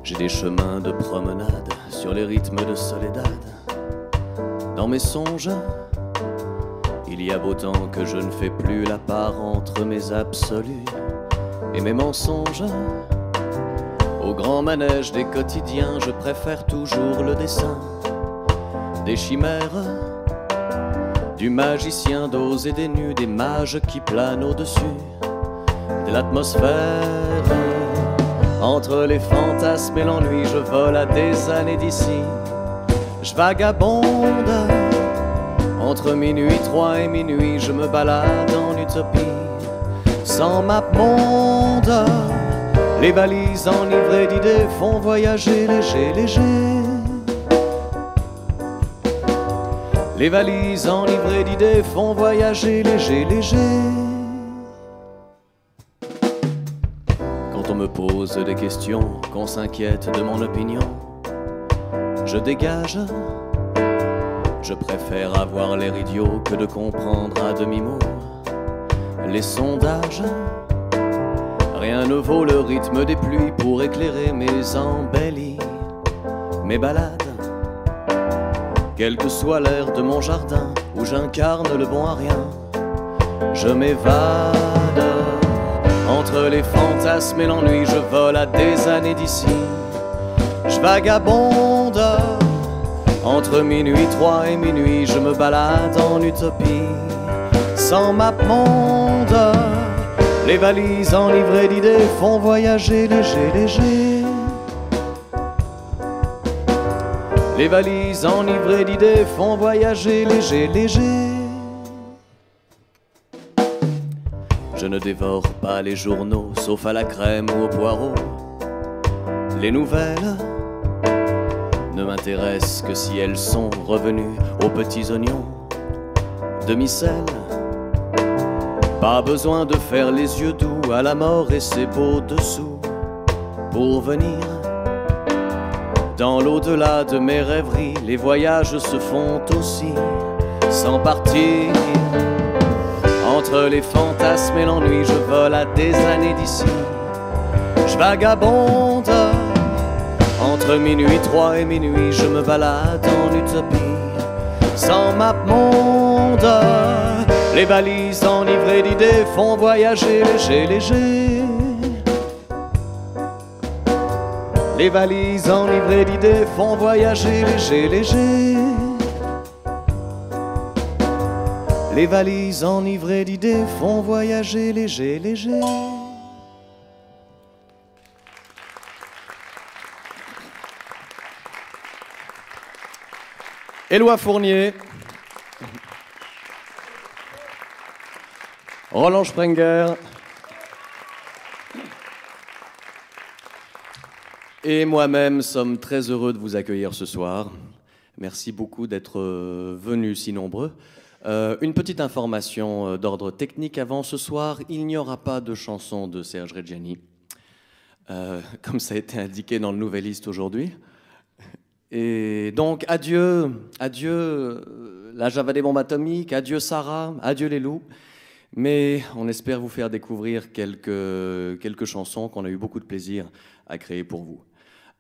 J'ai des chemins de promenade sur les rythmes de Soledad. Dans mes songes, il y a beau temps que je ne fais plus la part entre mes absolus et mes mensonges. Au grand manège des quotidiens, je préfère toujours le dessin des chimères, du magicien d'os et des nus, des mages qui planent au-dessus de l'atmosphère. Entre les fantasmes et l'ennui, je vole à des années d'ici. Je vagabonde entre minuit 3 et minuit, je me balade en utopie. Sans map monde, les valises enivrées d'idées font voyager léger, léger. Les valises enivrées d'idées font voyager léger, léger. Quand on me pose des questions, qu'on s'inquiète de mon opinion, je dégage. Je préfère avoir l'air idiot que de comprendre à demi-mot les sondages. Rien ne vaut le rythme des pluies pour éclairer mes embellis, mes balades. Quel que soit l'air de mon jardin où j'incarne le bon à rien, je m'évade. Entre les fantasmes et l'ennui, je vole à des années d'ici. Je vagabonde entre minuit 3 et minuit, je me balade en utopie. Sans map monde, les valises enivrées d'idées font voyager léger, léger. Les valises enivrées d'idées font voyager léger, léger. Je ne dévore pas les journaux, sauf à la crème ou au poireau. Les nouvelles ne m'intéressent que si elles sont revenues aux petits oignons demi-sel. Pas besoin de faire les yeux doux à la mort et ses beaux dessous pour venir. Dans l'au-delà de mes rêveries, les voyages se font aussi sans partir. Entre les fantasmes et l'ennui, je vole à des années d'ici. Je vagabonde entre minuit 3 et minuit, je me balade en utopie. Sans map monde, les valises enivrées d'idées font voyager léger, léger. Les valises enivrées d'idées font voyager léger, léger. Les valises enivrées d'idées font voyager léger, léger. Éloi Fournier, Roland Sprenger et moi-même sommes très heureux de vous accueillir ce soir. Merci beaucoup d'être venus si nombreux. Une petite information d'ordre technique avant ce soir, il n'y aura pas de chanson de Serge Reggiani, comme ça a été indiqué dans le Nouvelliste aujourd'hui. Et donc adieu, adieu la Java des bombes atomiques, adieu Sarah, adieu les loups. Mais on espère vous faire découvrir quelques chansons qu'on a eu beaucoup de plaisir à créer pour vous.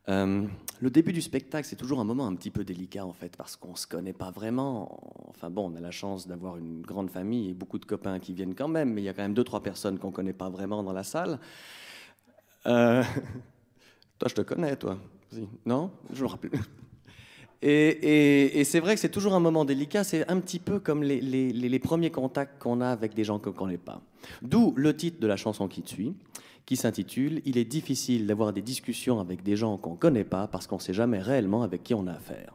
Le début du spectacle, c'est toujours un moment un petit peu délicat en fait, parce qu'on ne se connaît pas vraiment. Enfin bon, on a la chance d'avoir une grande famille et beaucoup de copains qui viennent quand même, mais il y a quand même 2-3 personnes qu'on ne connaît pas vraiment dans la salle. Toi, je te connais, toi. Non? Je me rappelle. Et c'est vrai que c'est toujours un moment délicat, c'est un petit peu comme les premiers contacts qu'on a avec des gens qu'on ne connaît pas. D'où le titre de la chanson qui suit, qui s'intitule « Il est difficile d'avoir des discussions avec des gens qu'on ne connaît pas parce qu'on ne sait jamais réellement avec qui on a affaire ».